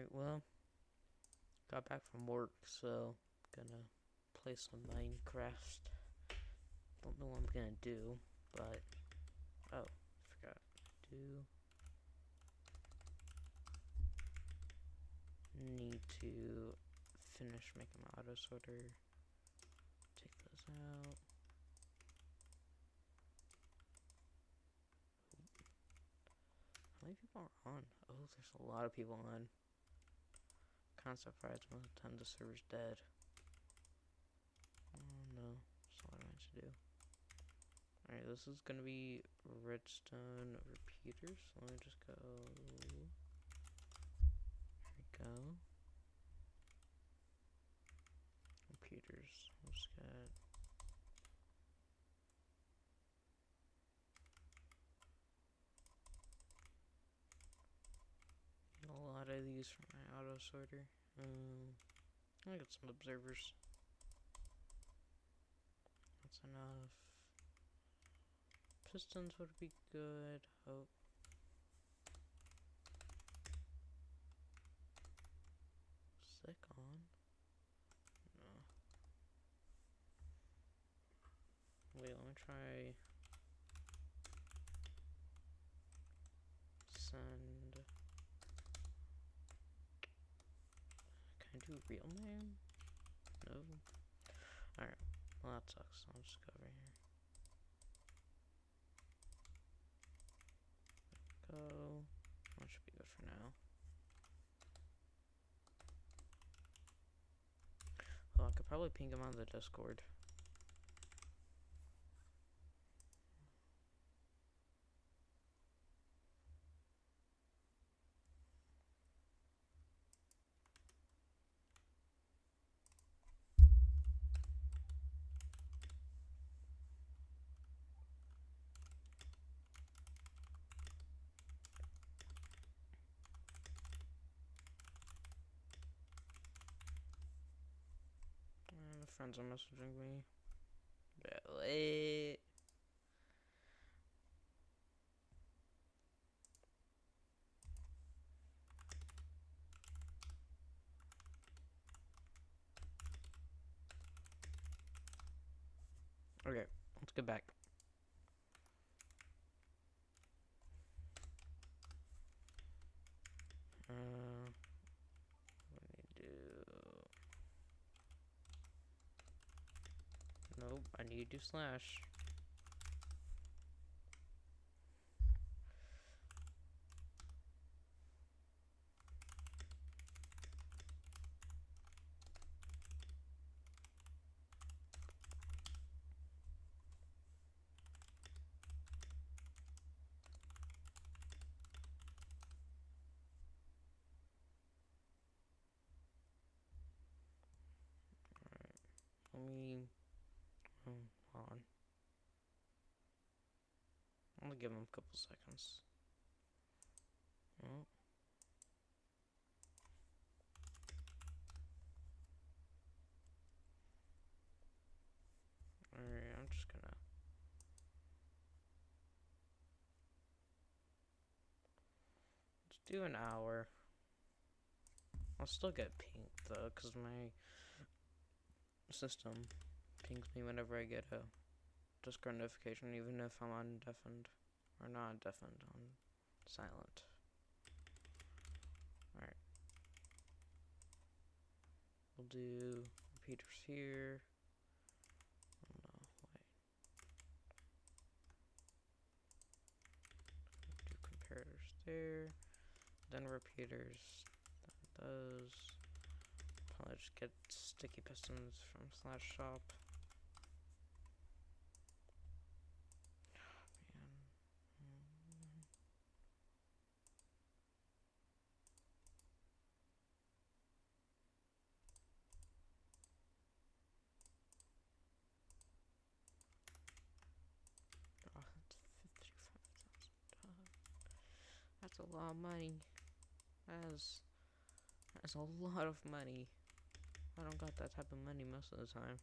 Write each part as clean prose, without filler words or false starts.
Alright, well, got back from work, so gonna play some Minecraft. Don't know what I'm gonna do, but oh, forgot to need to finish making my auto sorter. Take those out. How many people are on? Oh, there's a lot of people on. Kinda surprised most of the time the server's dead. Oh no, that's all I meant to do. Alright, this is gonna be redstone repeaters. So let me just go. Here we go. Repeaters. Let's get a lot of these for my auto sorter. I got some observers. That's enough. Pistons would be good. Oh. Sick on. No. Wait, let me try. Send. Can I do real name? No. Alright. Well, that sucks. I'll just go over here. Go. That should be good for now. Oh, I could probably ping him on the Discord. The friends are messaging me. Wait. Okay, let's get back. What do I do? Nope, I need to slash. Let me. Hold on. I'm gonna give him a couple seconds. Oh. Alright, I'm just gonna. Let's do an hour. I'll still get pinged though, because my system pings me whenever I get a Discord notification, even if I'm on deafened. Or not deafened, on silent. Alright. We'll do repeaters here. Oh no, wait. Do comparators there. Then repeaters. Then those. Probably just get sticky pistons from Slash Shop. That's a lot of money. That's a lot of money. I don't got that type of money most of the time.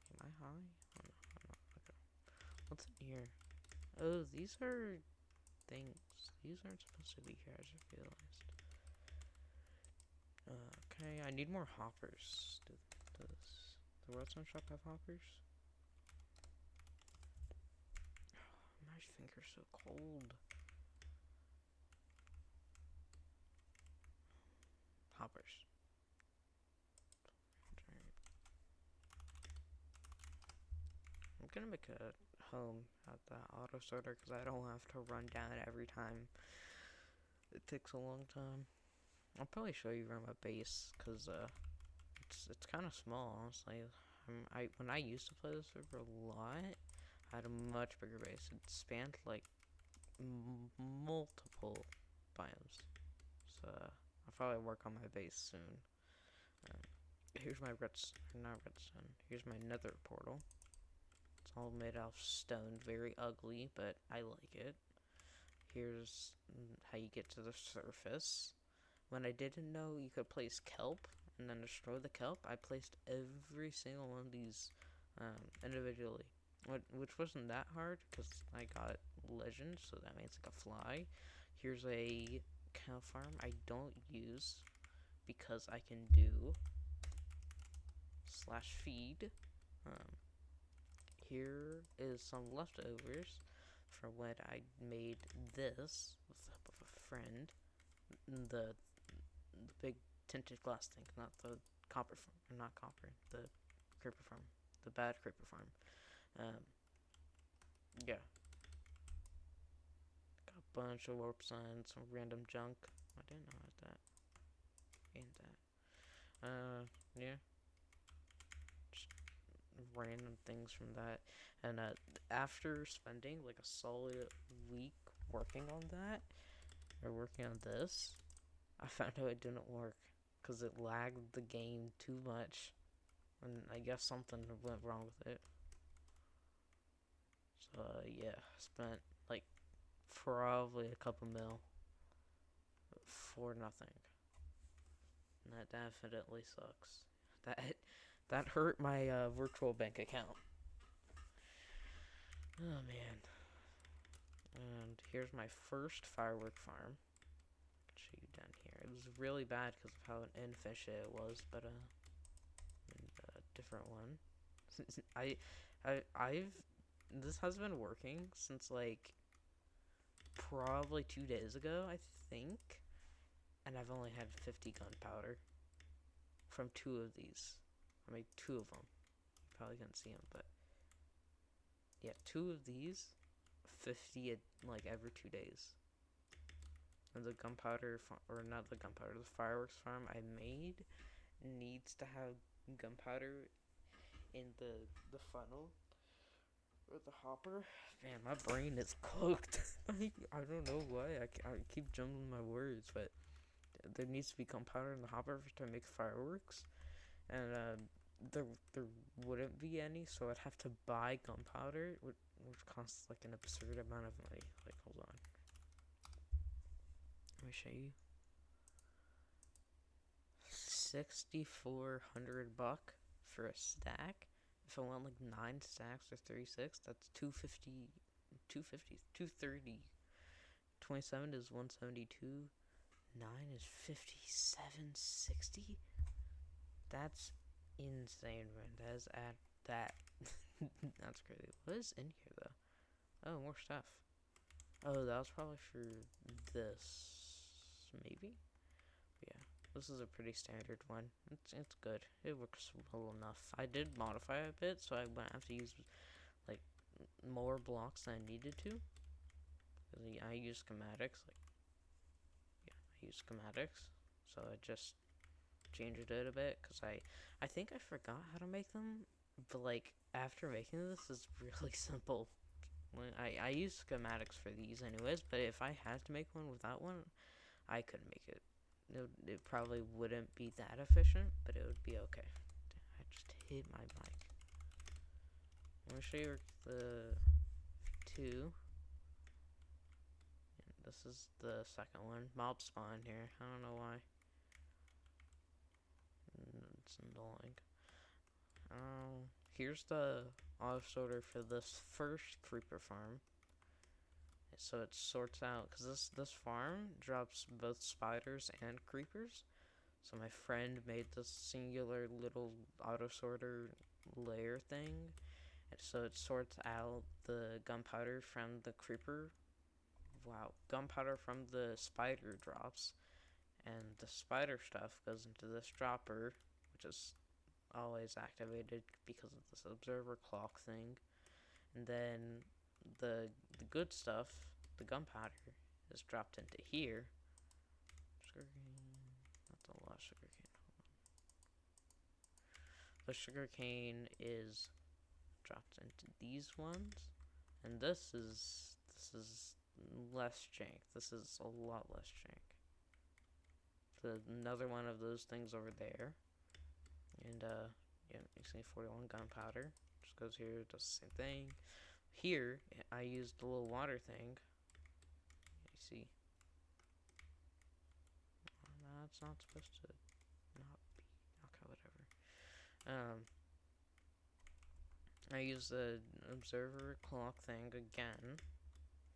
Am I high? Oh no, I'm not. Okay. What's in here? Oh, these are things. These aren't supposed to be here, I just realized. Okay, I need more hoppers. Does the redstone shop have hoppers? My finger's so cold. Hoppers. I'm gonna make a home at the auto sorter because I don't have to run down every time. It takes a long time. I'll probably show you around my base because it's kind of small, honestly. When I used to play this server a lot, I had a much bigger base. It spanned like multiple biomes. So I'll probably work on my base soon. Here's my not redstone. Here's my nether portal. It's all made out of stone, very ugly, but I like it. Here's how you get to the surface. When I didn't know you could place kelp and then destroy the kelp, I placed every single one of these individually, which wasn't that hard because I got legend, so that means like a fly. Here's a cow farm I don't use because I can do /feed. Here is some leftovers from when I made this with the help of a friend. The big tinted glass thing, not the copper farm, not copper, the creeper farm, the bad creeper farm. Yeah, got a bunch of warp signs, some random junk. I didn't know that. Ain't that? Yeah. Just random things from that. And after spending like a solid week working on that, or working on this, I found out it didn't work because it lagged the game too much, and I guess something went wrong with it. So yeah, spent like probably a couple mil for nothing, and that definitely sucks. That hurt my virtual bank account. Oh man. And here's my first firework farm. I'll show you down here. It was really bad because of how inefficient it was, but a different one. I've this has been working since like probably 2 days ago, I think, and I've only had 50 gunpowder from two of these. I made two of them. You probably can't see them, but yeah, two of these, 50 like every 2 days. And the gunpowder, or not the gunpowder, the fireworks farm I made needs to have gunpowder in the funnel or the hopper. Man, my brain is cooked. I don't know why. I keep jumbling my words, but there needs to be gunpowder in the hopper to make fireworks, and there wouldn't be any, so I'd have to buy gunpowder, which costs like an absurd amount of money. Like, hold on. Let me show you. 6,400 buck for a stack. If I want like 9 stacks or 36, that's 250, 250, 230. 27 is 172. 9 is 5760. That's insane, man. That is at that. That's crazy. What is in here though? Oh, more stuff. Oh, that was probably for this, maybe. Yeah, this is a pretty standard one. It's good. It works well enough. I did modify it a bit, so I wouldn't have to use like more blocks than I needed to. I use schematics. I use schematics, so I just changed it a bit because I think I forgot how to make them, but like after making this, it's really simple. I use schematics for these anyways, but if I had to make one without one, I couldn't make it. It probably wouldn't be that efficient, but it would be okay. I just hit my mic. Let me show you the two. And this is the second one. Mob spawn here. I don't know why. It's annoying. Here's the auto sorter for this first creeper farm. So it sorts out, because this farm drops both spiders and creepers. So my friend made this singular little auto sorter layer thing, and so it sorts out the gunpowder from the creeper. Wow, gunpowder from the spider drops, and the spider stuff goes into this dropper, which is always activated because of this observer clock thing. And then the good stuff, the gunpowder, is dropped into here. Sugarcane, that's a lot of sugarcane. The sugarcane is dropped into these ones, and this is less jank. This is a lot less jank. Another one of those things over there, and yeah, you see 41 gunpowder. Just goes here, does the same thing. Here, I used the little water thing. You see, that's not supposed to not be. Okay, whatever. I use the observer clock thing again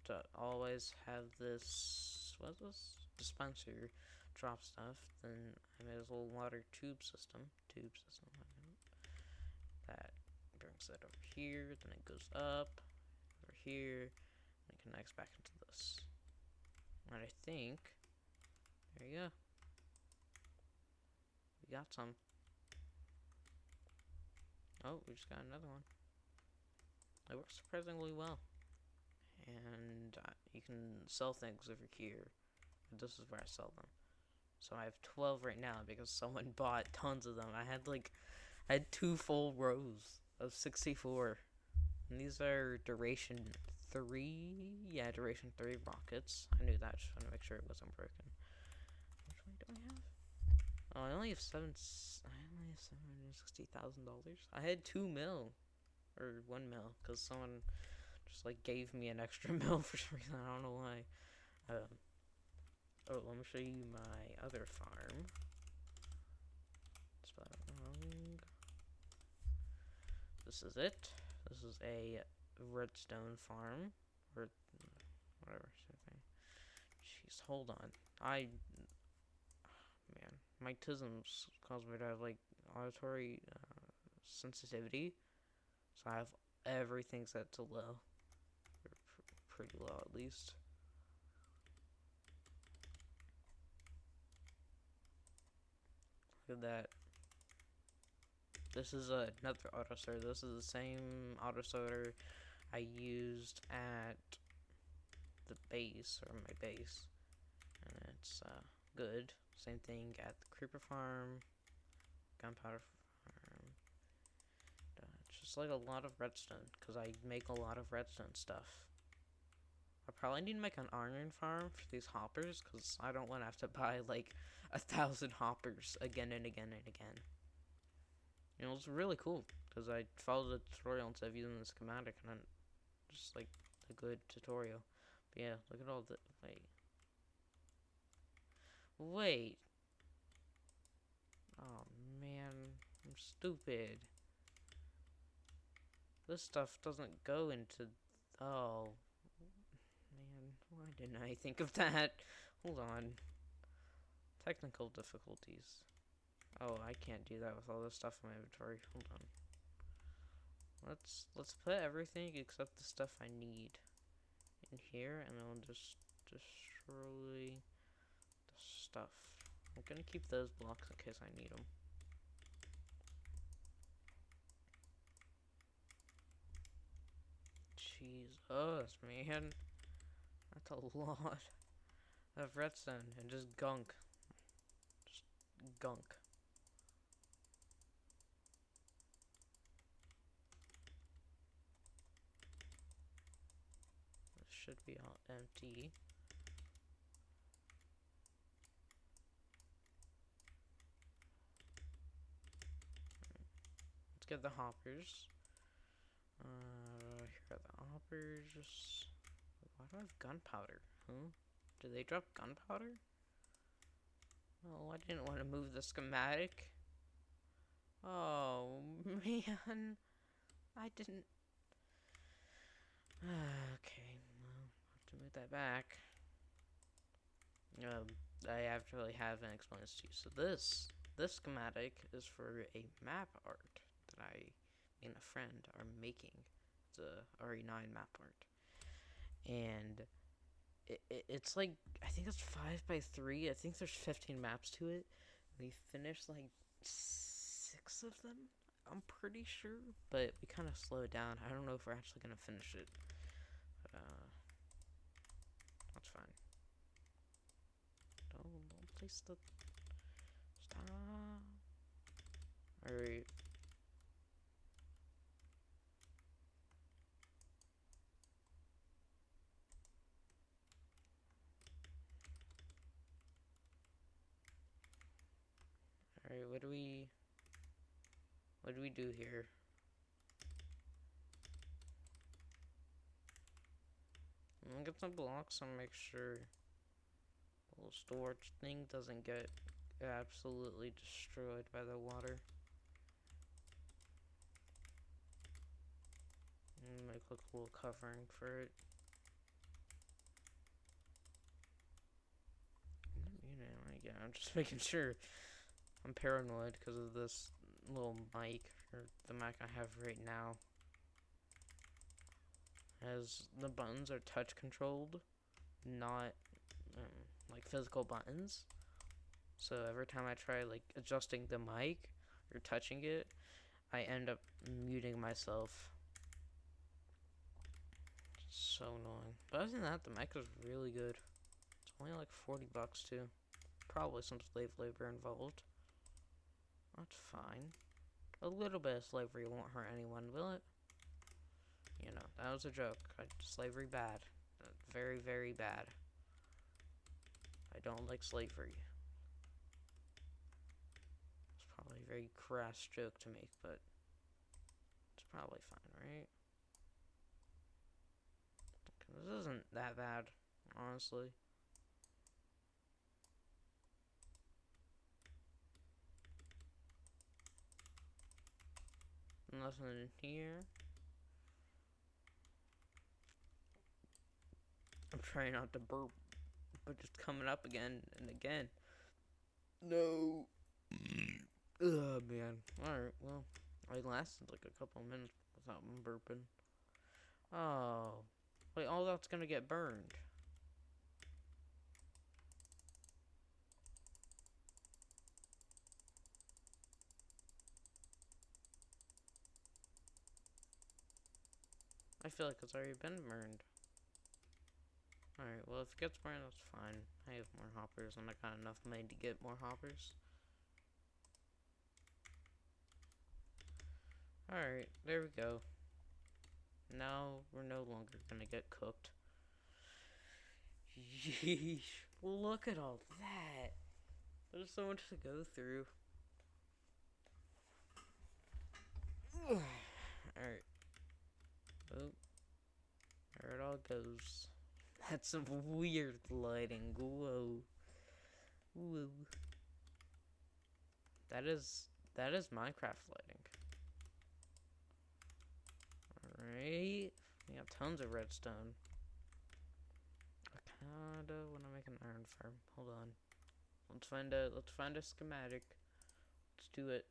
to always have this. What's this? Dispenser drop stuff. Then I made this little water tube system. That brings it over here. Then it goes up over here, and it connects back into this. And I think there you go. We got some. Oh, we just got another one. It works surprisingly well. And you can sell things over here. This is where I sell them. So I have 12 right now because someone bought tons of them. I had 2 full rows of 64. And these are duration 3. Yeah, duration 3 rockets. I knew that. Just want to make sure it wasn't broken. Which one do I have? Oh, I only have $760,000. I had 2 mil. Or 1 mil. Because someone just like gave me an extra mil for some reason. I don't know why. Oh, let me show you my other farm. Spelled it wrong. This is it. This is a redstone farm. Or whatever. Jeez, hold on. Man, my tisms cause me to have like auditory sensitivity. So I have everything set to low. Or pretty low at least. Look at that. This is another auto sorter. This is the same auto sorter I used at the base, or my base. And it's good. Same thing at the creeper farm, gunpowder farm. It's just like a lot of redstone, because I make a lot of redstone stuff. I probably need to make an iron farm for these hoppers, because I don't want to have to buy like 1,000 hoppers again and again and again. You know, it's really cool, because I followed the tutorial instead of using the schematic, and then just like a good tutorial. But yeah, look at all the, wait. Oh man, I'm stupid. This stuff doesn't go into, oh man, why didn't I think of that? Hold on. Technical difficulties. Oh, I can't do that with all this stuff in my inventory. Hold on. Let's put everything except the stuff I need in here, and then we'll just destroy the stuff. I'm gonna keep those blocks in case I need them. Jesus, man. That's a lot of redstone and just gunk. Just gunk. This should be all empty. Let's get the hoppers. Here are the hoppers. Why do I have gunpowder? Huh? Did they drop gunpowder? Oh, I didn't want to move the schematic. Oh, man. I didn't. Okay, well, I'll have to move that back. I actually haven't explained this to you. So this schematic is for a map art that I and a friend are making. It's a RE9 map art, and it's like, I think it's 5x3. I think there's 15 maps to it. We finished like 6 of them, I'm pretty sure, but we kind of slowed down. I don't know if we're actually gonna finish it, but that's fine. Don't place the stop. All right. All right. What do we do here? I'm gonna get some blocks and make sure the little storage thing doesn't get absolutely destroyed by the water. And make like a little covering for it. Yeah, I'm just making sure. I'm paranoid because of this little mic, or the mic I have right now. As the buttons are touch controlled, not like physical buttons. So every time I try like adjusting the mic or touching it, I end up muting myself. It's so annoying. But other than that, the mic is really good. It's only like $40 too. Probably some slave labor involved. That's fine. A little bit of slavery won't hurt anyone, will it? You know, that was a joke. Slavery bad. Very, very bad. I don't like slavery. It's probably a very crass joke to make, but it's probably fine, right? This isn't that bad, honestly. Nothing in here. I'm trying not to burp, but just coming up again and again. No. Ugh, man. Alright, well, I lasted like a couple minutes without burping. Oh. Wait, all that's gonna get burned. I feel like it's already been burned. Alright, well, if it gets burned, that's fine. I have more hoppers, and I got enough money to get more hoppers. Alright, there we go. Now, we're no longer gonna get cooked. Yeesh. Look at all that. There's so much to go through. Alright. Oh. There it all goes. That's some weird lighting. Whoa. Whoa. That is Minecraft lighting. Alright. We got tons of redstone. I kinda wanna make an iron farm. Hold on. Let's find a schematic. Let's do it.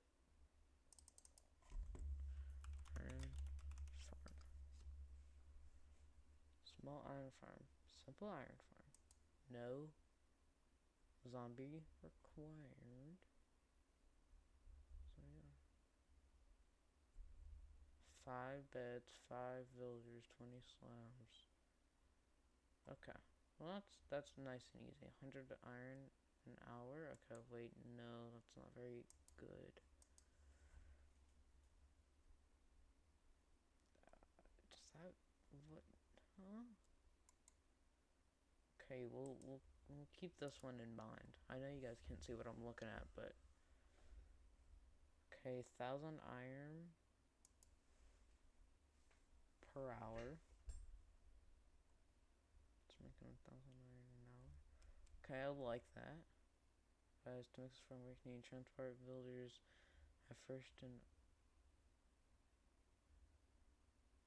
Iron farm. Small iron farm. Simple iron farm. No zombie required. So yeah. 5 beds, 5 villagers, 20 slabs. Okay. Well, that's nice and easy. 100 iron an hour. Okay, wait, no, that's not very good. Does that what? Huh? Okay, we'll keep this one in mind. I know you guys can't see what I'm looking at, but okay, 1,000 iron per hour. It's making 1,000 iron an hour. Okay, I like that. Guys, to mix from weakening transport villagers at first and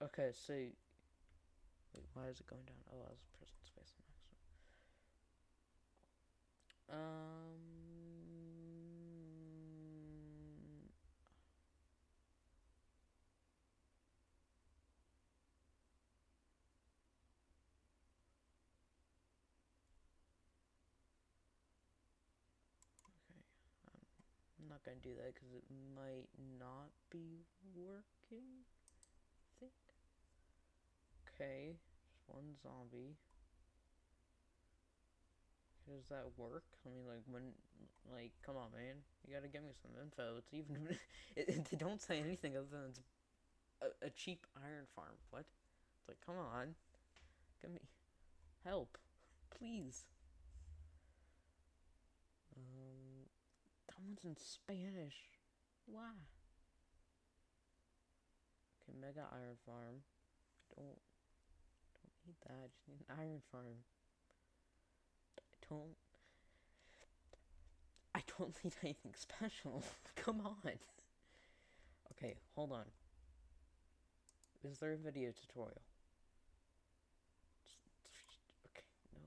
okay, so wait, why is it going down? Oh, I was prison space maximum. Um. Okay. I'm not gonna do that because it might not be working. I think. Okay. Just one zombie. Does that work? I mean, like, when, like, come on, man. You gotta give me some info. It's even, they don't say anything other than it's a cheap iron farm. What? It's like, come on. Give me help. Please. That one's in Spanish. Why? Okay, mega iron farm. Don't need that. I just need an iron farm. Don't, I don't need anything special. Come on. Okay, hold on. Is there a video tutorial? Okay, no.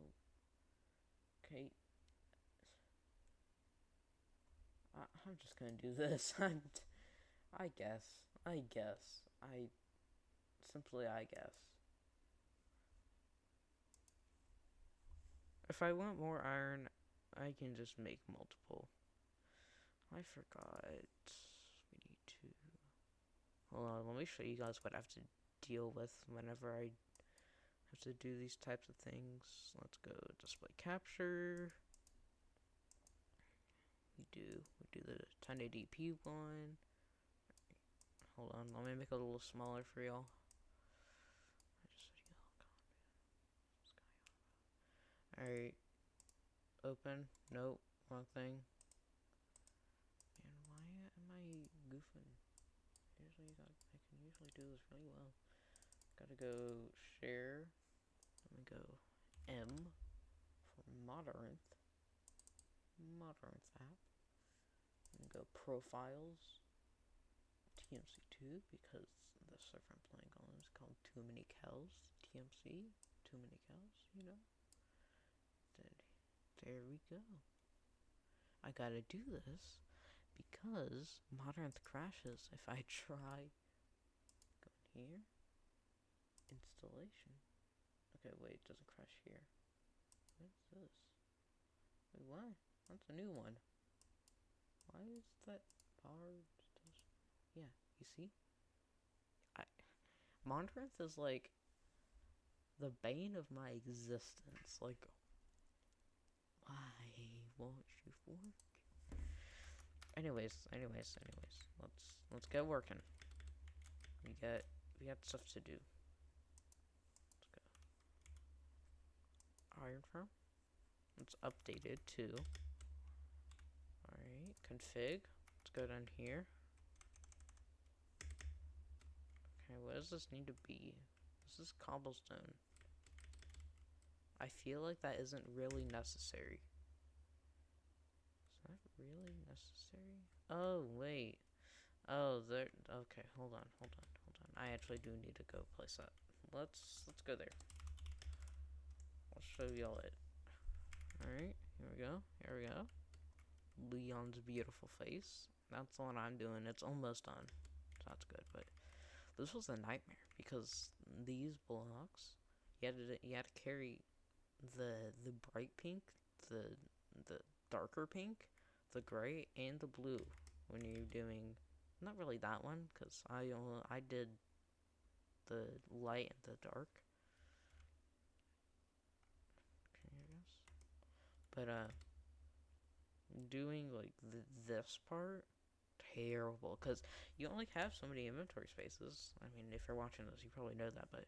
Okay, I'm just gonna do this. I guess. I guess. I guess. If I want more iron, I can just make multiple. I forgot. We need to. Hold on, let me show you guys what I have to deal with whenever I have to do these types of things. Let's go display capture. We do the 1080p one. Hold on, let me make it a little smaller for y'all. Alright. Open. Nope. Wrong thing. Man, why am I goofing? I can usually do this really well. Gotta go share. Let me go M for Modernth app. And go profiles. TMC2 because the server I'm playing on is called Too Many Cows. TMC. Too Many Cows, you know? There we go. I gotta do this because Modernth crashes if I try. Go in here. Installation. Okay, wait, it doesn't crash here. What is this? Wait, what? That's a new one. Why is that bar still? Yeah, you see? Modernth is like the bane of my existence. Like, why won't you work? Anyways. Let's get working. We got stuff to do. Let's go. Iron farm. It's updated too. Alright, config. Let's go down here. Okay, what does this need to be? This is cobblestone. I feel like that isn't really necessary. Is that really necessary? Oh, wait. Oh, there. Okay, hold on. I actually do need to go place that. Let's go there. I'll show y'all it. Alright, here we go. Leon's beautiful face. That's what I'm doing. It's almost done. So that's good, but this was a nightmare because these blocks, you had to carry the bright pink, the darker pink, the gray, and the blue when you're doing, not really that one because I did the light and the dark. Okay, I guess. But doing like this part, terrible because you only have so many inventory spaces. I mean, if you're watching this, you probably know that, but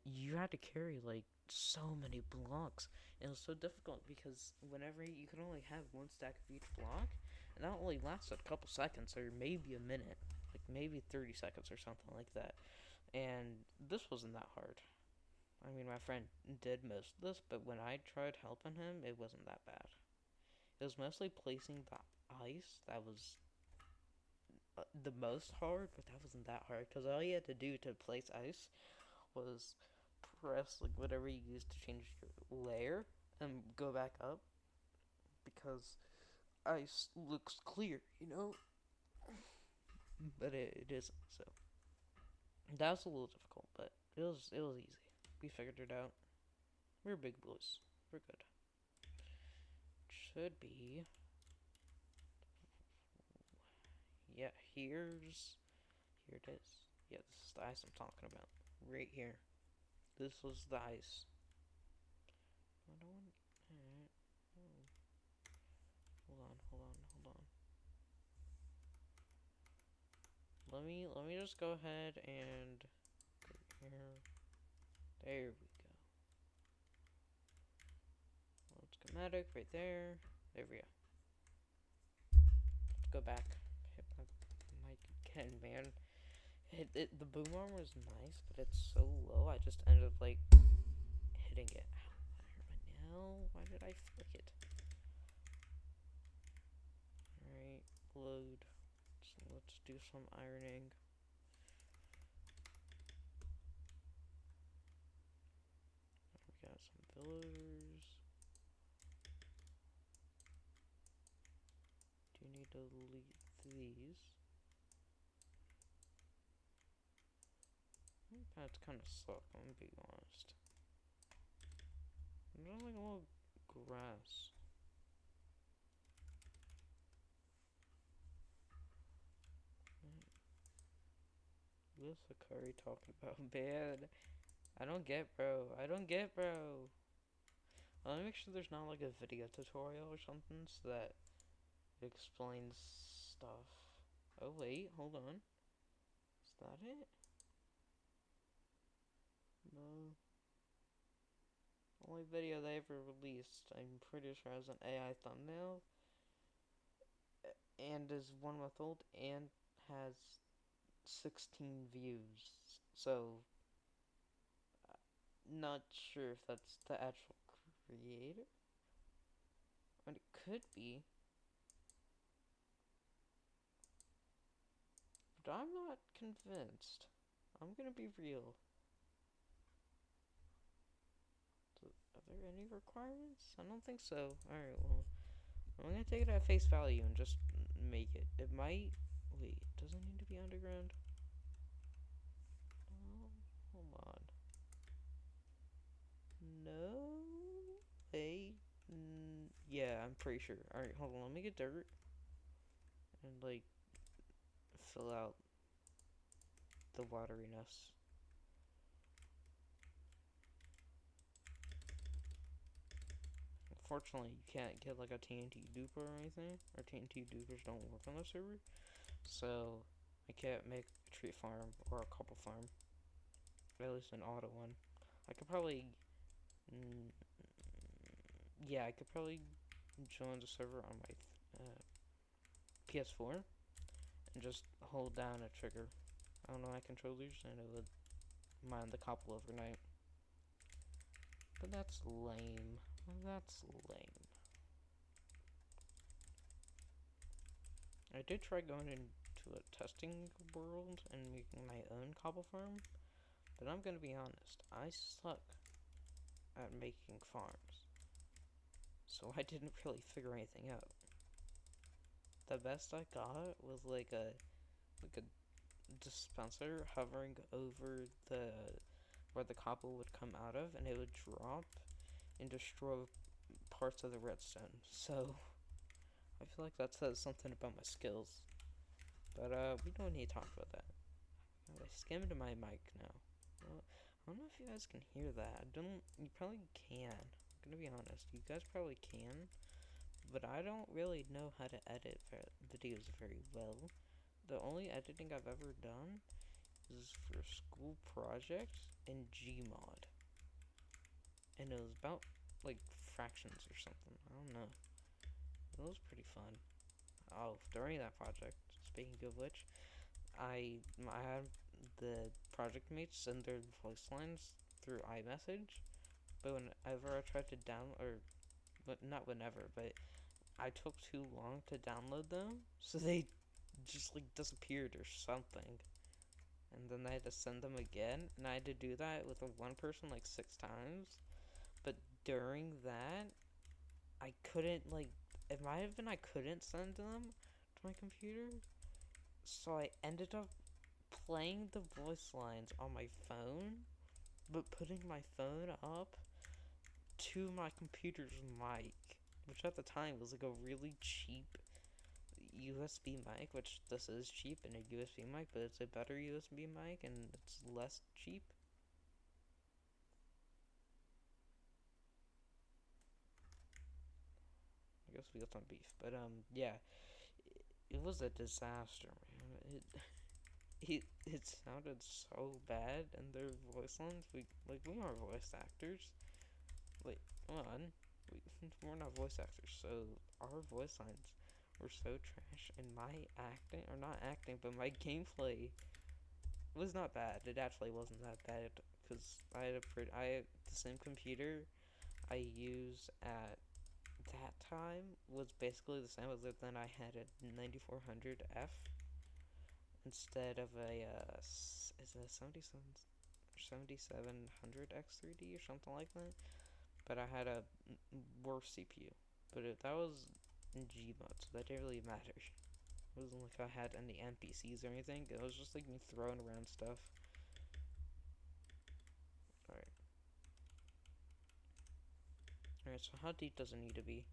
you had to carry like so many blocks. And it was so difficult because whenever you could only have one stack of each block, and that only lasted a couple seconds or maybe a minute, like maybe 30 seconds or something like that. And this wasn't that hard. I mean, my friend did most of this, but when I tried helping him, it wasn't that bad. It was mostly placing the ice that was the most hard, but that wasn't that hard because all you had to do to place ice was press like whatever you used to change your layer, and go back up because ice looks clear, you know? But it isn't, so. That was a little difficult, but it was easy. We figured it out. We're big boys. We're good. Should be. Yeah, here it is. Yeah, this is the ice I'm talking about. Right here. This was the ice. I don't want. Alright. Oh. Hold on. Let me just go ahead and go here. There we go. Load schematic right there. There we go. Let's go back. Hit my mic again, man. The boom arm was nice, but it's so low. I just ended up like hitting it. Ow, that hurt my nail. Why did I flick it? Alright, load. So let's do some ironing. We got some pillars. Do need to delete these. That's kind of suck, I'm gonna be honest. There's like a little grass. What's the curry talking about? Bad. I don't get, bro. Let me make sure there's not like a video tutorial or something so that it explains stuff. Oh wait, hold on. Is that it? No. Only video they ever released, I'm pretty sure, has an AI thumbnail and is 1 month old and has 16 views. So, not sure if that's the actual creator. I mean, it could be. But I'm not convinced. I'm gonna be real. Are there any requirements? I don't think so. Alright, well, I'm gonna take it at face value and just make it. It might. Wait, does it need to be underground? Hold on. No. Wait. Yeah, I'm pretty sure. Alright, hold on. Let me get dirt and like fill out the wateriness. Unfortunately, you can't get like a TNT duper or anything, or TNT dupers don't work on the server, so I can't make a tree farm or a cobble farm, at least an auto one. I could probably, yeah, I could probably join the server on my PS4 and just hold down a trigger. I don't know my controllers, and it would mine the cobble overnight. But that's lame. That's lame. I did try going into a testing world and making my own cobble farm, but I'm gonna be honest, I suck at making farms. So I didn't really figure anything out. The best I got was like a dispenser hovering over the where the cobble would come out of, and it would drop and destroy parts of the redstone. So I feel like that says something about my skills. But we don't need to talk about that. I skimmed my mic now. Well, I don't know if you guys can hear that. You probably can. I'm gonna be honest. You guys probably can. But I don't really know how to edit videos very well. The only editing I've ever done is for a school project in Gmod. And it was about, like, fractions or something. I don't know. It was pretty fun. Oh, during that project, speaking of which, I had the project mates send their voice lines through iMessage, but whenever I tried to but not whenever, but I took too long to download them, so they just like disappeared or something. And then I had to send them again, and I had to do that with one person like 6 times. But during that, I couldn't, like, it might have been I couldn't send them to my computer, so I ended up playing the voice lines on my phone, but putting my phone up to my computer's mic, which at the time was like a really cheap USB mic, which this is cheap in a USB mic, but it's a better USB mic and it's less cheap. I guess we got some beef, but yeah, it was a disaster, man. It sounded so bad, and their voice lines, we aren't voice actors. Like, come on, we're not voice actors, so our voice lines were so trash, and my acting, or not acting, but my gameplay was not bad. It actually wasn't that bad, because I had the same computer I use at that time was basically the same, other than I had a 9400F instead of a is it a 7700 X3D or something like that. But I had a worse CPU. But that was in Gmod, so that didn't really matter. It wasn't like I had any NPCs or anything. It was just like me throwing around stuff. Alright. Alright, so how deep does it need to be?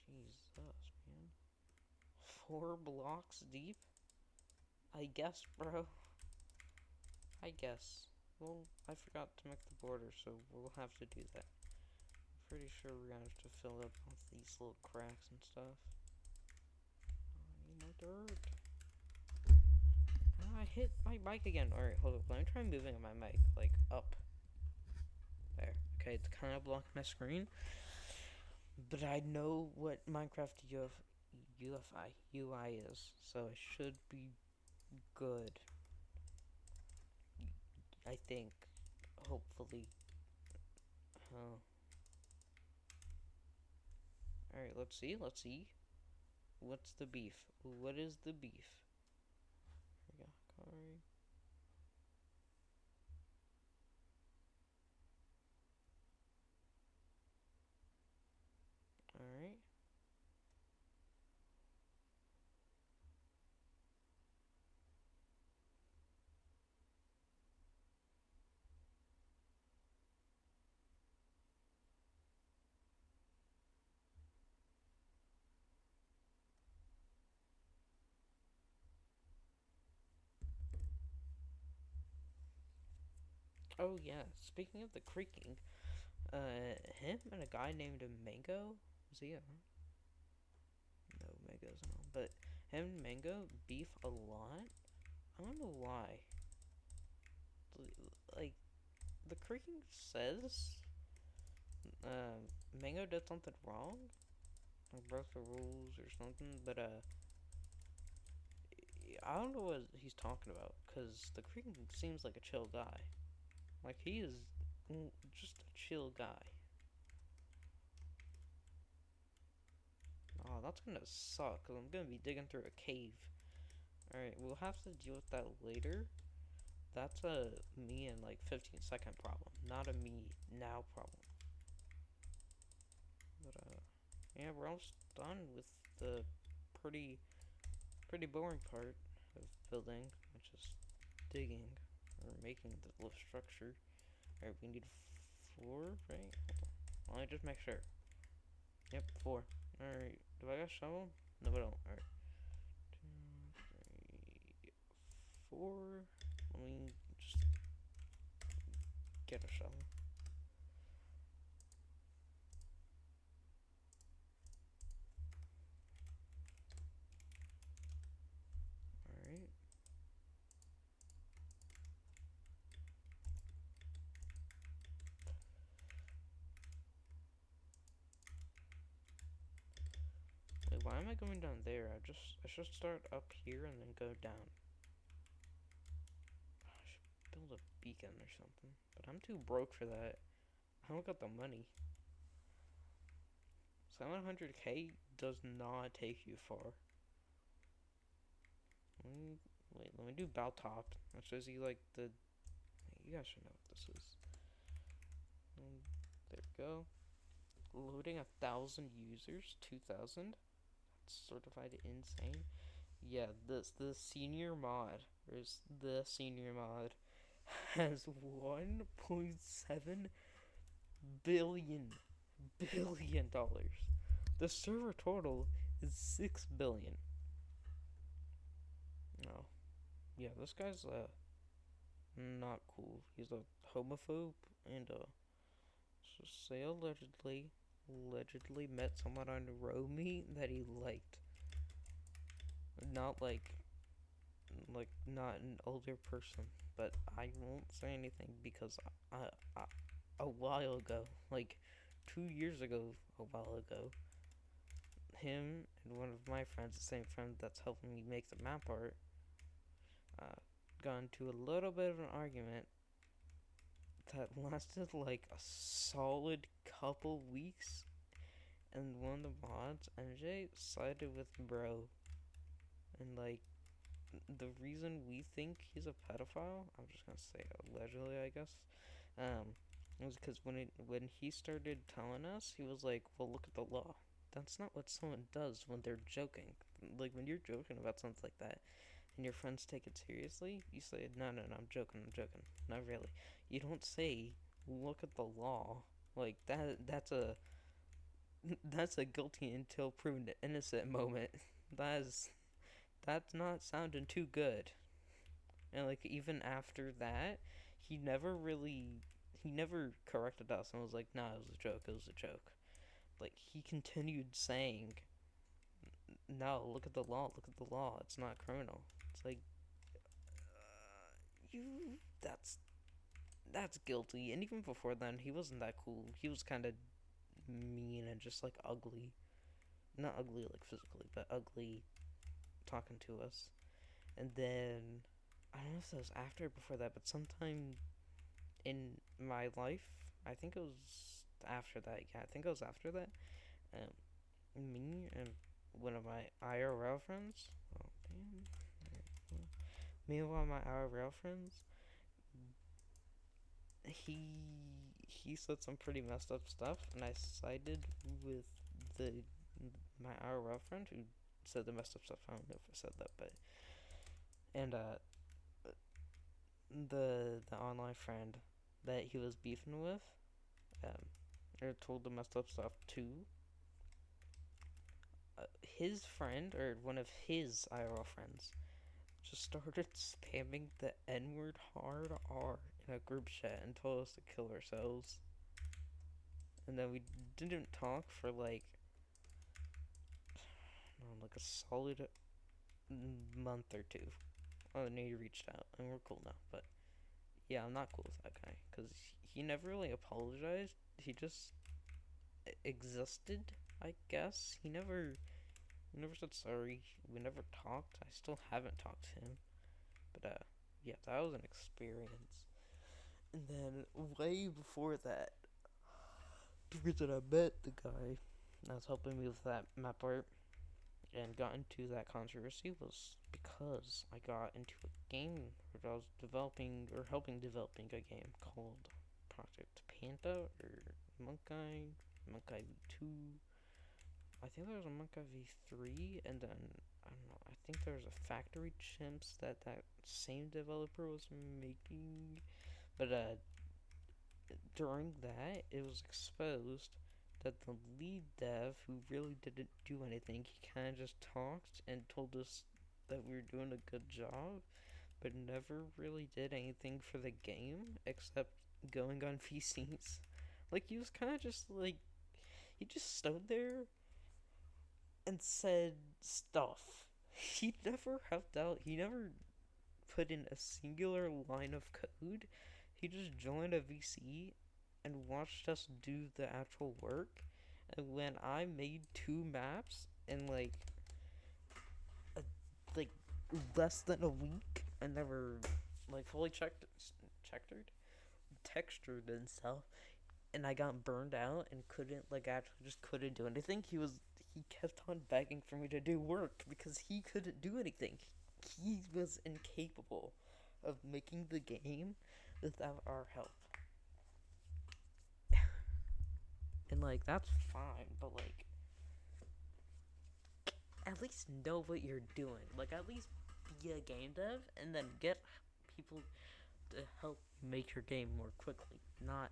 Jesus, man. 4 blocks deep? I guess, bro. I guess. Well, I forgot to make the border, so we'll have to do that. I'm pretty sure we're gonna have to fill up all these little cracks and stuff. Oh, I need more dirt. Ah, I hit my mic again. Alright, hold up. Let me try moving my mic, like, up. There. Okay, it's kind of blocking my screen. But I know what Minecraft UI is, so it should be good. I think. Hopefully. Oh. Alright, let's see. What's the beef? What is the beef? Here we go. Sorry. Alright. Oh yeah, speaking of the creaking, him and a guy named Mango, was he no, Mango's not, but him and Mango beef a lot. I don't know why. Like, the creaking says, Mango did something wrong, like broke the rules or something, but, I don't know what he's talking about, because the creaking seems like a chill guy. Like, he is just a chill guy. Oh, that's gonna suck, because I'm gonna be digging through a cave. Alright, we'll have to deal with that later. That's a me in like 15-second problem, not a me now problem. But, yeah, we're almost done with the pretty boring part of building, which is digging, or making the little structure. Alright, we need 4, right? Hold on. Let me just make sure. Yep, 4. Alright, do I got a shovel? No, I don't. Alright. 2, 3, 4. Let me just get a shovel. Alright. Wait, why am I going down there? I should start up here and then go down. I should build a beacon or something. But I'm too broke for that. I don't got the money. 700k does not take you far. Wait, let me do Baltop. That shows you like the... You guys should know what this is. There we go. Loading 1,000 users, 2,000. Certified insane. Yeah, the senior mod, has 1.7 billion dollars. The server total is 6 billion. No, yeah, this guy's not cool. He's a homophobe and say allegedly met someone on Romy that he liked. Not not an older person, but I won't say anything because a while ago, like 2 years ago, him and one of my friends, the same friend that's helping me make the map art, got into a little bit of an argument that lasted like a solid couple weeks, and one of the mods, NJ, sided with bro, and like the reason we think he's a pedophile, I'm just gonna say allegedly, I guess, it was because when he started telling us, he was like, well, look at the law. That's not what someone does when they're joking. Like, when you're joking about something like that, and your friends take it seriously, you say, no, I'm joking, not really. You don't say, look at the law. Like, that's a guilty until proven innocent moment. That's not sounding too good. And like even after that, he never corrected us and was like, nah, it was a joke. Like he continued saying, no, look at the law, it's not criminal. It's like, you, that's guilty. And even before then, he wasn't that cool. He was kind of mean and just like ugly. Not ugly like physically, but ugly talking to us. And then I don't know if that was after or before that, but sometime in my life, I think it was after that. Yeah, I think it was after that. Me and one of my IRL friends. Oh damn. Me and one of my IRL friends. He said some pretty messed up stuff, and I sided with the my IRL friend who said the messed up stuff. I don't know if I said that, but and the online friend that he was beefing with, or told the messed up stuff to, his friend or one of his IRL friends just started spamming the N-word hard R in a group chat and told us to kill ourselves. And then we didn't talk for like a solid month or two. Oh, and he reached out, and we're cool now. But yeah, I'm not cool with that guy because he never really apologized. He just existed, I guess. He never said sorry. We never talked. I still haven't talked to him. But yeah, that was an experience. And then way before that, the reason I met the guy that was helping me with that map art and got into that controversy was because I got into a game where I was helping developing a game called Project Panda or Monkey V2. I think there was a Monkey V3, and then I don't know. I think there was a Factory Chimps that same developer was making, but during that it was exposed that the lead dev, who really didn't do anything, he kind of just talked and told us that we were doing a good job, but never really did anything for the game except going on VCs. Like, he was kind of just like, he just stood there and said stuff. He never helped out, he never put in a singular line of code. He just joined a VC and watched us do the actual work. And when I made 2 maps in like less than a week, I never like fully textured and stuff, and I got burned out and couldn't do anything. He kept on begging for me to do work because he couldn't do anything. He was incapable of making the game without our help. and like that's fine, but like at least know what you're doing. Like at least be a game dev and then get people to help make your game more quickly. Not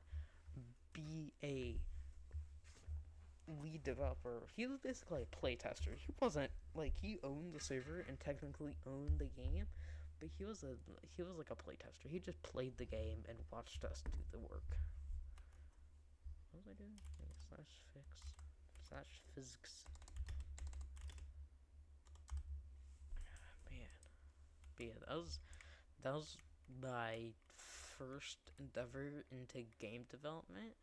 be a lead developer. He was basically a playtester. He wasn't like he owned the server and technically owned the game, but he was like a playtester. He just played the game and watched us do the work. What was I doing? Slash fix slash physics. Man, but yeah, that was my first endeavor into game development,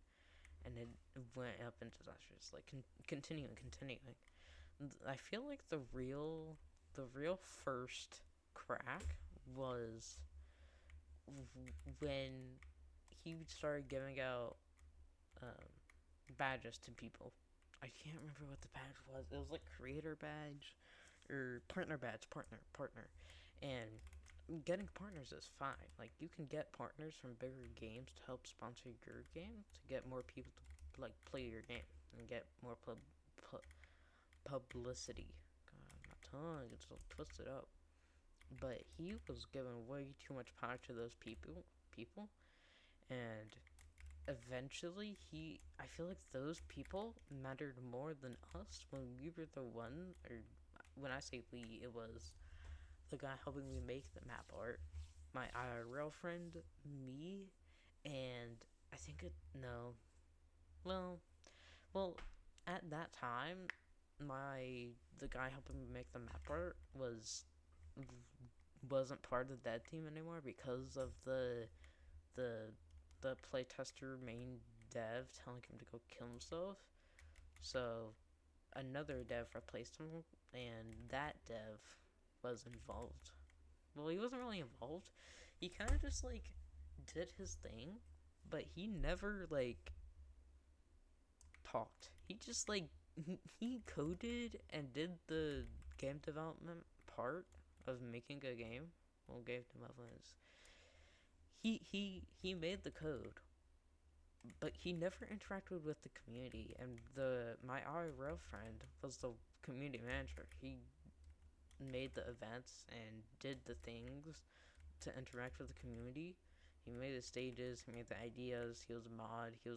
and it went up into that just like continuing. I feel like the real first crack was when he started giving out um, badges to people. I can't remember what the badge was. It was like creator badge or partner badge, partner, and getting partners is fine. Like you can get partners from bigger games to help sponsor your game to get more people to like play your game and get more publicity. God, my tongue is so twisted up. But he was giving way too much power to those people, and eventually I feel like those people mattered more than us when we were the one, or when I say we, it was the guy helping me make the map art, my IRL friend, me, and I think it no, well, well, at that time, the guy helping me make the map art wasn't part of the dev team anymore because of the the playtester main dev telling him to go kill himself. So another dev replaced him, and that dev was involved. Well, he wasn't really involved. He kind of just like did his thing, but he never like talked. He just like he coded and did the game development part of making a game. Well, game development is he made the code, but he never interacted with the community. And the my IRL friend was the community manager. He made the events and did the things to interact with the community. He made the stages. He made the ideas. He was a mod. He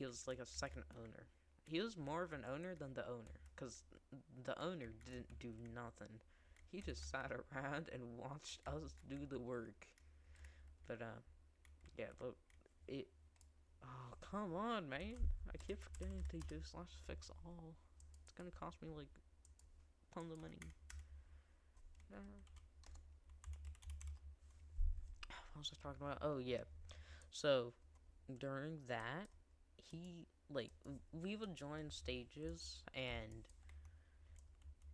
was like a second owner. He was more of an owner than the owner, because the owner didn't do nothing. He just sat around and watched us do the work. But yeah, but it. Oh, come on, man! I keep forgetting to do slash fix all. It's gonna cost me like tons of money. What was I talking about? Oh yeah. So during that, he like we would join stages and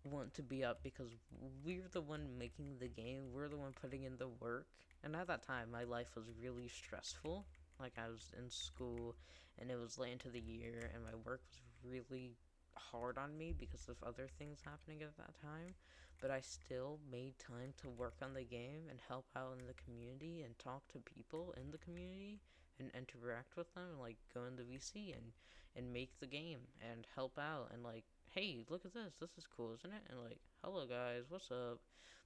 want to be up because we're the one making the game. We're the one putting in the work. And at that time, my life was really stressful. Like I was in school, and it was late into the year, and my work was really hard on me because of other things happening at that time. But I still made time to work on the game and help out in the community and talk to people in the community and interact with them and like go in the VC and make the game and help out and like, hey, look at this. This is cool, isn't it? And like, hello guys, what's up?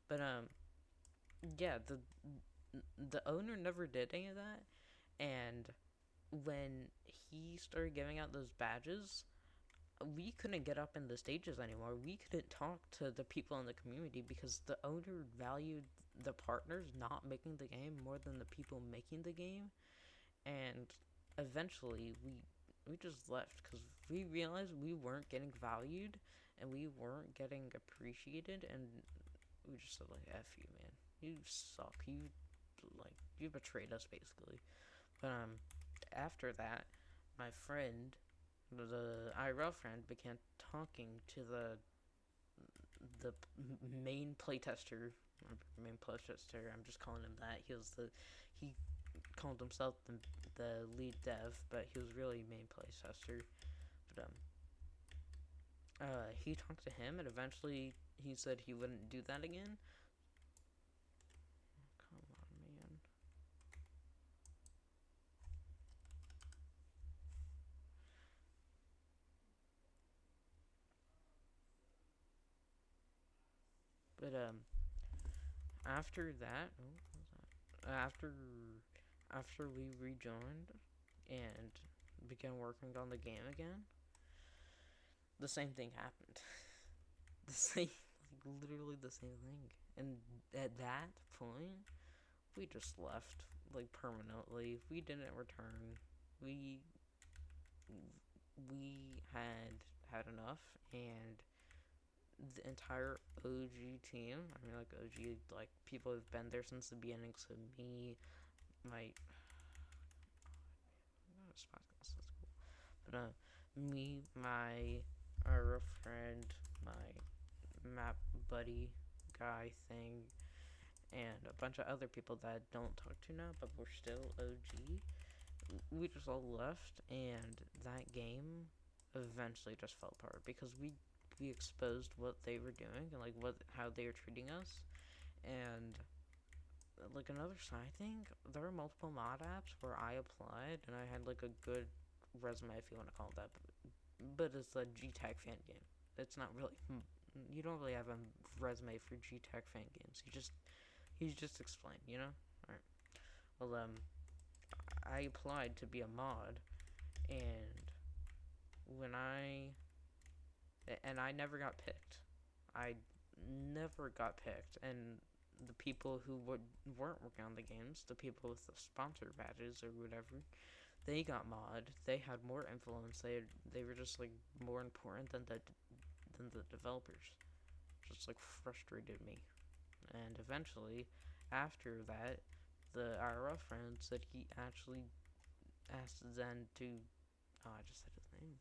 But yeah, the owner never did any of that. And when he started giving out those badges, we couldn't get up in the stages anymore. We couldn't talk to the people in the community because the owner valued the partners not making the game more than the people making the game. And eventually we just left because we realized we weren't getting valued and we weren't getting appreciated, and we just said like, F you, man, you suck, you betrayed us basically. But after that, my friend, the IRL friend, began talking to the main playtester. I'm just calling him that. He called himself the lead dev, but he was really main playtester. But he talked to him, and eventually he said he wouldn't do that again. Come on, man. But after that, oh, what was that? After we rejoined and began working on the game again, the same thing happened. The same, like literally the same thing. And at that point, we just left, like permanently. We didn't return. We we had enough, and the entire OG team. I mean, like OG, like people who've been there since the beginning. So me, my that's cool. But me, my our friend, my map buddy guy thing, and a bunch of other people that I don't talk to now, but we're still OG. We just all left, and that game eventually just fell apart because we exposed what they were doing and like what how they were treating us. And like another side thing, there were multiple mod apps where I applied and I had like a good resume, if you want to call it that, but it's a GTAG fan game. It's not really, you don't really have a resume for GTAG fan games. You just explain, you know. All right. Well, I applied to be a mod, and when I never got picked. I never got picked, and the people who weren't working on the games, the people with the sponsor badges or whatever, they got mod. They had more influence. They were just like more important than the developers. Just like frustrated me. And eventually, after that, the IRL friend said he actually asked Zen to. Oh, I just said his name.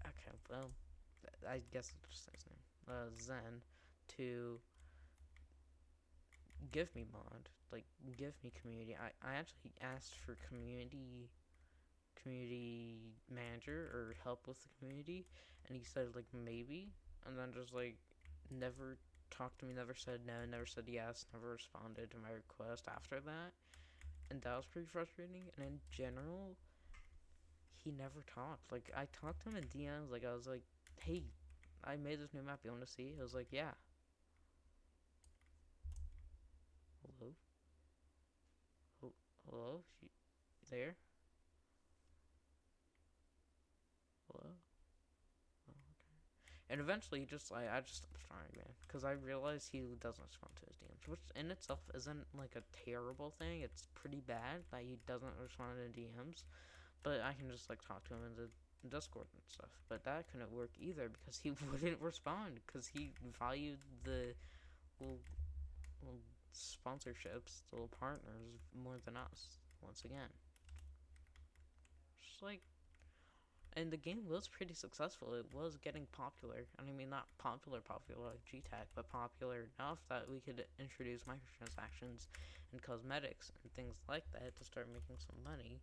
Okay, well, I guess I'll just say his name. Zen to give me mod, like give me community. I actually asked for community manager or help with the community, and he said like maybe, and then just like never talked to me, never said no, never said yes, never responded to my request after that, and that was pretty frustrating. And in general, he never talked. Like I talked to him in DMs, like I was like, hey, I made this new map. You want to see? I was like, yeah. Hello, hello, you there? Hello. Oh, okay. And eventually, I just stopped trying, man, because I realized he doesn't respond to his DMs, which in itself isn't like a terrible thing. It's pretty bad that he doesn't respond to DMs, but I can just like talk to him in the Discord and stuff. But that couldn't work either because he wouldn't respond because he valued the little, little sponsorships, the little partners more than us. Once again, just like, and the game was pretty successful. It was getting popular. And I mean, not popular like GTAG, but popular enough that we could introduce microtransactions and cosmetics and things like that to start making some money.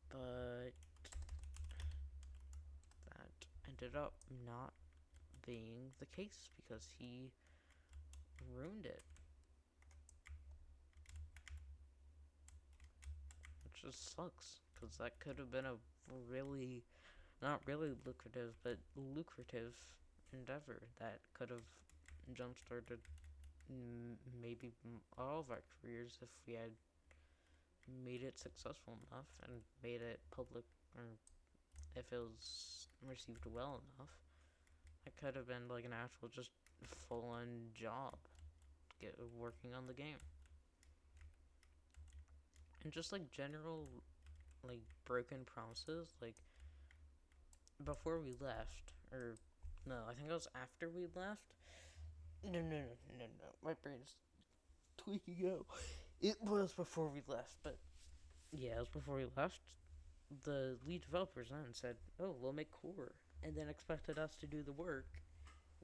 But that ended up not being the case because he ruined it. Which just sucks because that could have been a really, not really lucrative, but lucrative endeavor that could have jump started maybe all of our careers if we had made it successful enough and made it public, or if it was received well enough. It could have been like an actual just full on job, get working on the game. And just like general like broken promises, like before we left, or no, I think it was after we left. No. My brain's tweaking out. It was before we left, but yeah, it was before we left. The lead developers then said, "Oh, we'll make core," and then expected us to do the work,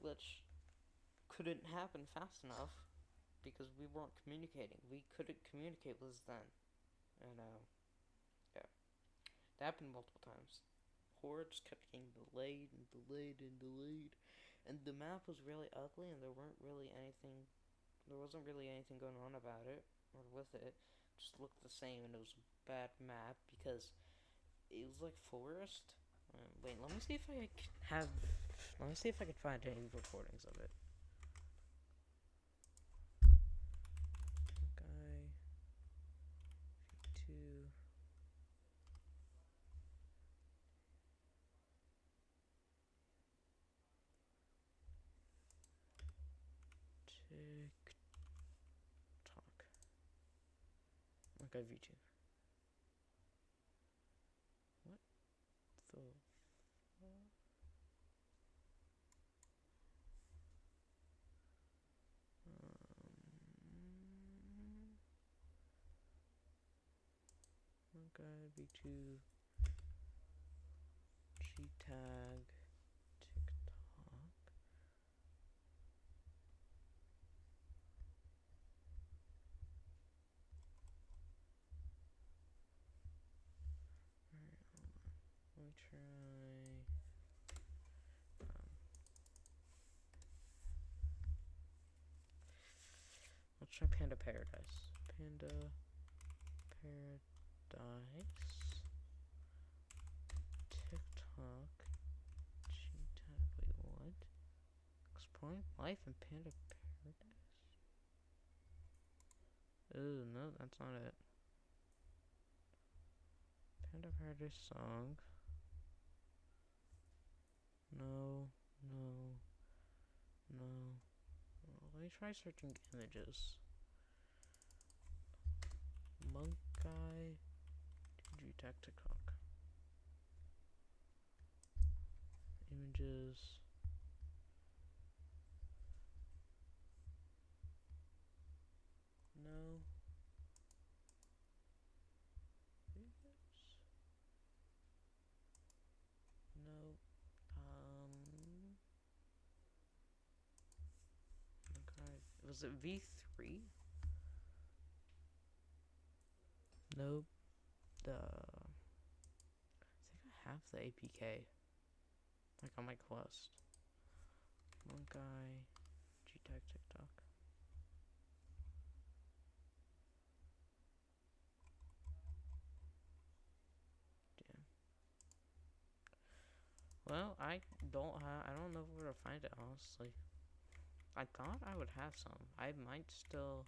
which couldn't happen fast enough because we weren't communicating. We couldn't communicate with Zen, and yeah, that happened multiple times. Core just kept getting delayed and delayed and delayed, and the map was really ugly, and there wasn't really anything going on about it or with it. Just looked the same, and it was a bad map because it was like forest. Wait, let me see if I can find any recordings of it. TikTok. Okay, VTube. What the fuck? Okay, VTube. G-tag. TikTok. Alright, hold on. Let me try. Let's try Panda Paradise. Panda Paradise. TikTok. G-tag. Wait, what? Exploring life in Panda Paradise? Oh, no, that's not it. Panda Paradise song. No, no, no. Let me try searching images. Monk guy. G-tag TikTok. Images. No. Images. No. Okay. Was it V3? Nope. I think I have the APK. Like on my Quest. One guy. G-tag TikTok. Damn. Well, I don't know where to find it, honestly. I thought I would have some. I might still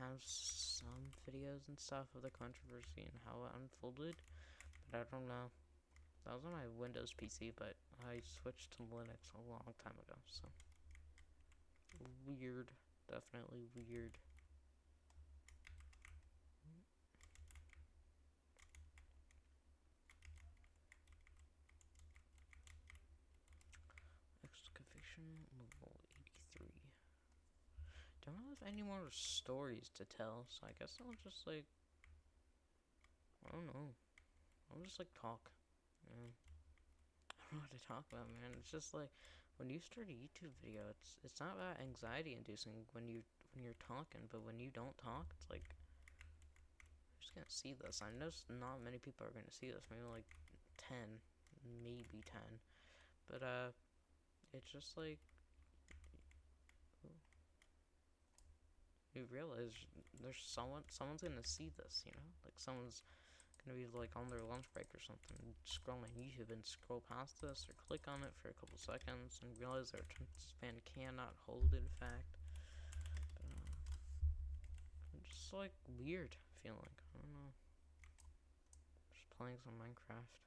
have some videos and stuff of the controversy and how it unfolded, but I don't know. That was on my Windows PC, but I switched to Linux a long time ago, so. Weird. Definitely weird. Excavation level 83. Don't have any more stories to tell, so I guess I'll just like, I don't know. I'll just like talk. Yeah. I don't know what to talk about, man. It's just like when you start a YouTube video, it's not that anxiety inducing when you're talking, but when you don't talk, it's like who's gonna see this? I know not many people are gonna see this, maybe like 10, maybe 10. But it's just like you realize there's someone's gonna see this, you know? Like someone's gonna be like on their lunch break or something, scroll on YouTube and scroll past this or click on it for a couple seconds and realize their attention span cannot hold it, in fact. Just like weird feeling. I don't know. Just playing some Minecraft.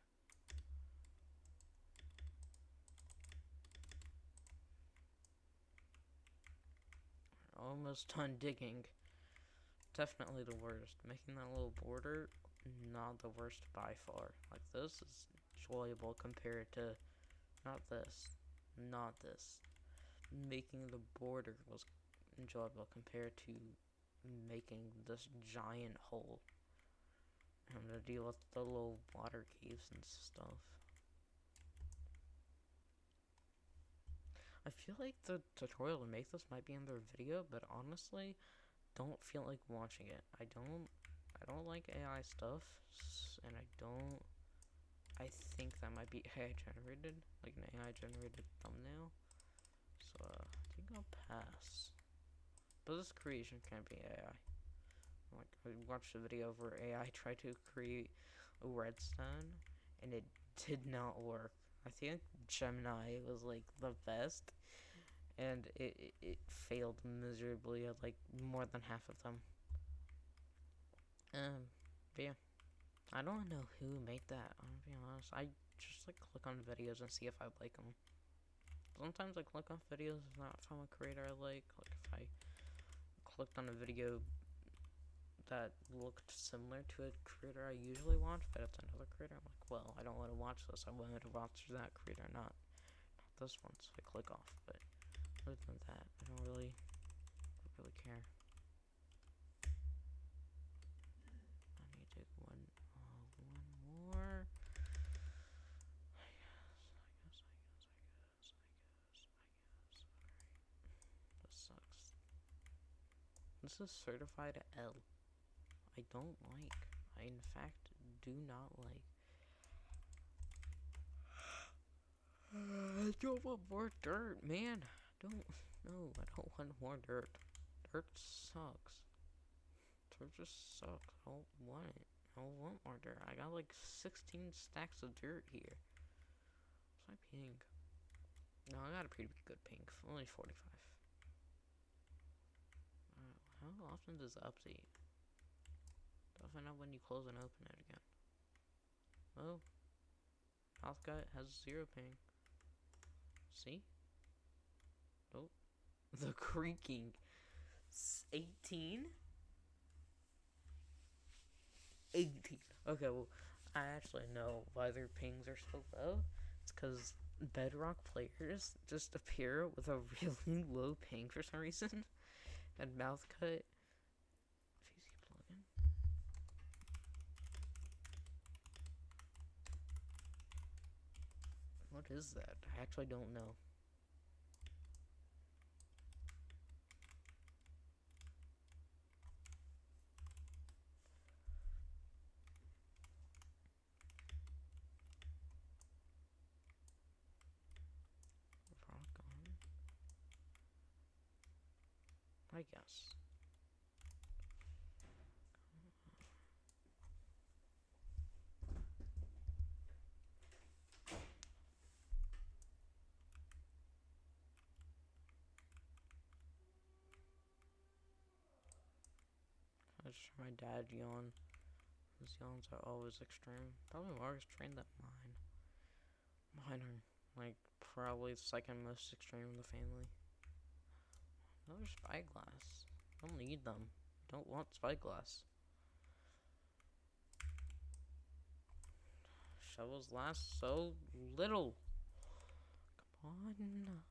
Almost done digging. Definitely the worst. Making that little border, not the worst by far. Like this is enjoyable compared to not this. Not this. Making the border was enjoyable compared to making this giant hole. Having to deal with the little water caves and stuff. I feel like the tutorial to make this might be in their video, but honestly, don't feel like watching it. I don't like AI stuff, and I think that might be AI generated, like an AI generated thumbnail. So I think I'll pass. But this creation can't be AI. Like I watched a video where AI tried to create a redstone, and it did not work. I think Gemini was like the best, and it failed miserably at like more than half of them. But yeah, I don't know who made that. I'm gonna be honest. I just like click on videos and see if I like them. Sometimes I click on videos not from a creator I like if I clicked on a video that looked similar to a creator I usually watch, but it's another creator, I'm like, well, I don't want to watch this, I wanted to watch that creator, not this one, so I click off, but other than that, I don't really care. I need to one more. I guess. Alright. This sucks. This is certified L. I don't like. I, in fact, do not like. I don't want more dirt, man. No, I don't want more dirt. Dirt sucks. Dirt just sucks. I don't want it. I don't want more dirt. I got like 16 stacks of dirt here. What's my ping? No, I got a pretty good ping. Only 45. How often does the update? I'll find out when you close and open it again. Oh. Mouthgut has 0 ping. See? Nope. The creaking. 18? 18. Okay, well, I actually know why their pings are so low. It's because Bedrock players just appear with a really low ping for some reason. And Mouthgut. VC plugin. What is that? I actually don't know. Rock on. I guess. I just heard my dad yawn. His yawns are always extreme. Probably more extreme than mine. Mine are, like, probably the second most extreme in the family. Another spyglass. Don't need them. Don't want spyglass. Shovels last so little. Come on.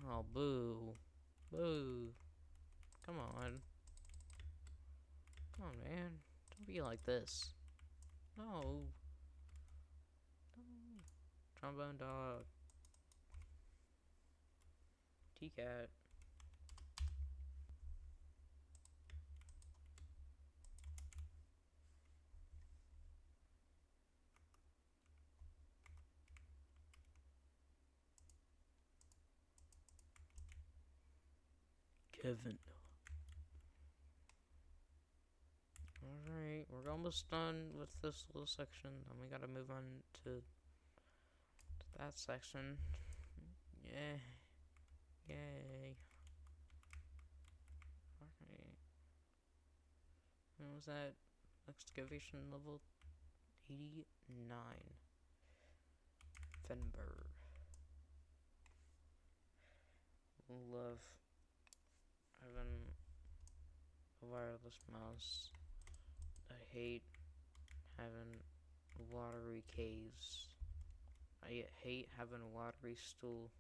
Oh, boo. Boo. Come on. Come on, man. Don't be like this. No. No. Trombone dog. T-cat. Kevin. Alright, we're almost done with this little section. And we gotta move on to that section. Yeah. Yay. Alright. What was that? Excavation level 89. Fenberg. Love having a wireless mouse. I hate having watery caves. I hate having a watery stool.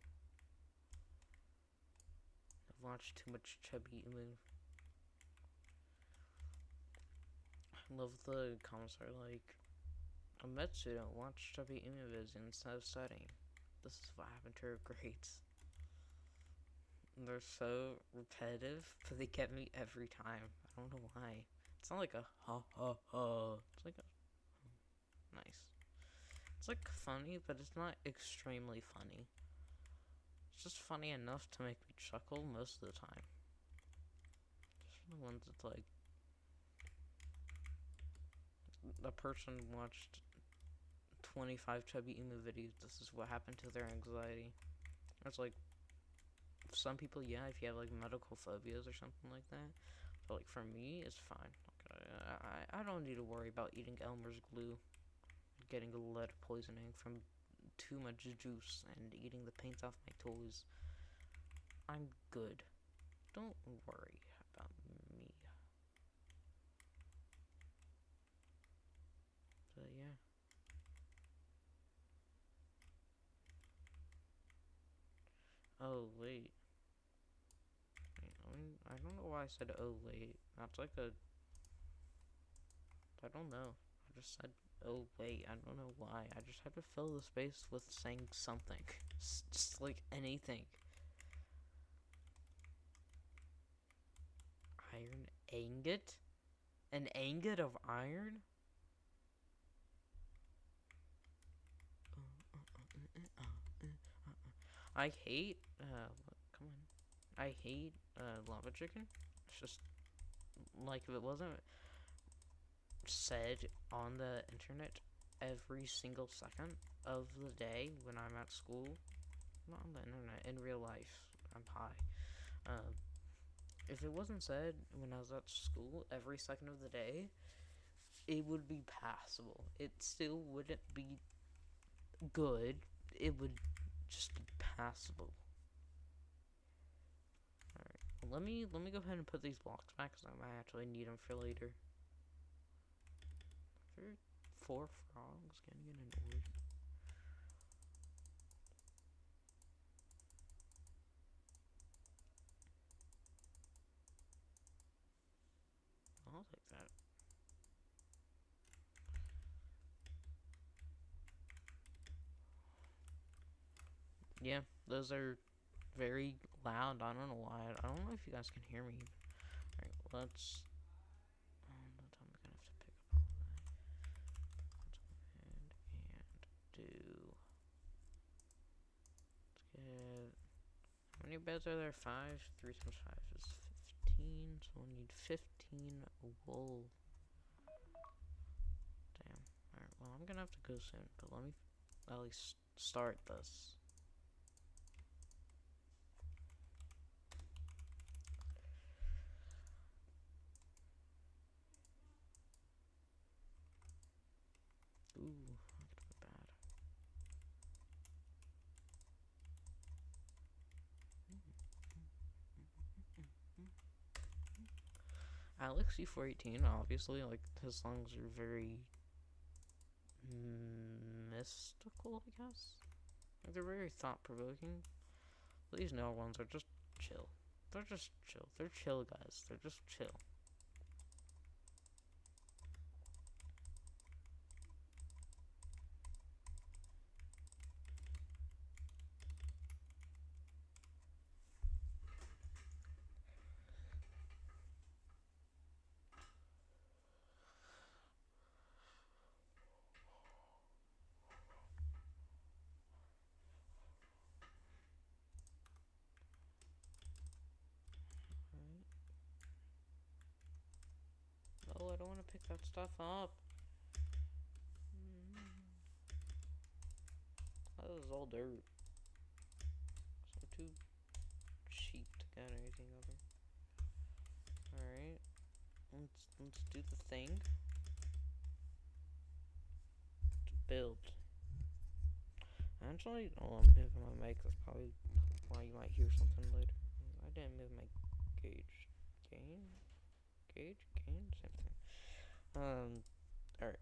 I've watched too much Chubby Emu. I love the comments are like, a med student watched Chubby Emu vids instead of studying. This is what happened to her grades. They're so repetitive, but they get me every time. I don't know why. It's not like a ha ha ha. It's like a nice. It's like funny, but it's not extremely funny. It's just funny enough to make me chuckle most of the time. Just the ones that's like a person watched 25 Chubby Emu videos. This is what happened to their anxiety. It's like some people, yeah, if you have like medical phobias or something like that. But like for me, it's fine. I don't need to worry about eating Elmer's glue, getting lead poisoning from too much juice and eating the paint off my toys, I'm good. Don't worry about me. But yeah. Oh, wait. I don't know why I said oh, wait. That's like a... I don't know. I just said oh, wait. I don't know why. I just had to fill the space with saying something. Just like anything. Iron ingot? An ingot of iron? I hate, come on. I hate, lava chicken. It's just, like, if it wasn't said on the internet every single second of the day when I'm at school, not on the internet, in real life, I'm high. If it wasn't said when I was at school every second of the day, it would be passable. It still wouldn't be good. It would just be passable. Alright, well, let me go ahead and put these blocks back because I might actually need them for later. There are 4 frogs getting annoyed. I'll take that. Yeah, those are very loud. I don't know why. I don't know if you guys can hear me. Alright, let's... Oh, no, I'm gonna have to pick up all that. Let's go ahead and do... Let's get... How many beds are there? 5? 3 times 5 is 15, so we'll need 15 wool. Damn. Alright, well, I'm gonna have to go soon, but let me at least start this. Ooh, that could be bad. Alex C418, obviously, like, his songs are very mystical, I guess. Like, they're very thought-provoking. These newer ones are just chill. They're just chill. They're chill, guys. They're just chill. Oh, I don't want to pick that stuff up. That is all dirt. So I'm too cheap to get anything over. Alright. Let's do the thing. To build. Actually, oh, I'm moving my mic. That's probably why you might hear something later. I didn't move my gauge. Gain? Gauge? Gain? Same thing. Alright.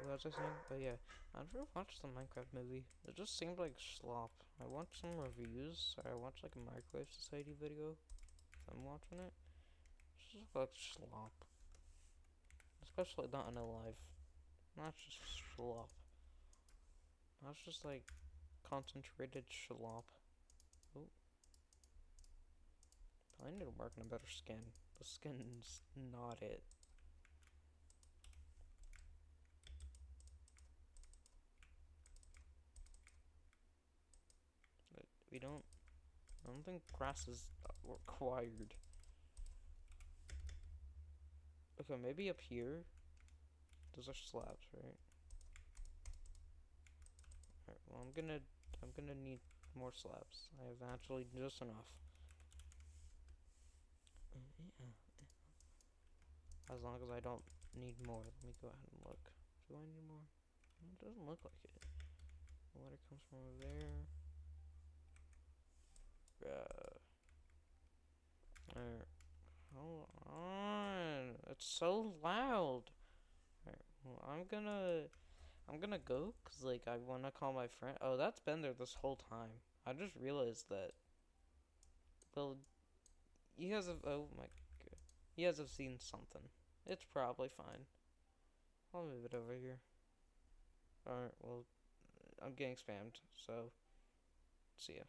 What was I saying? But yeah, I never watched the Minecraft movie. It just seemed like slop. I watched some reviews. I watched like a Microwave Society video. I'm watching it. It's just like slop. Especially not in a live. Not just slop. That's just like concentrated slop. Oh. I need to work on a better skin. The skin's not it. But I don't think grass is required. Okay, maybe up here. Those are slabs, right? Alright, well I'm gonna need more slabs. I have actually just enough. As long as I don't need more. Let me go ahead and look. Do I need more? It doesn't look like it. Water comes from over there. Alright. Hold on. It's so loud. Alright, well, I'm gonna go, cause like I wanna call my friend. Oh, that's been there this whole time. I just realized that. Well, you guys have. Oh my god. You guys have seen something. It's probably fine. I'll move it over here. Alright, well, I'm getting spammed, so see ya.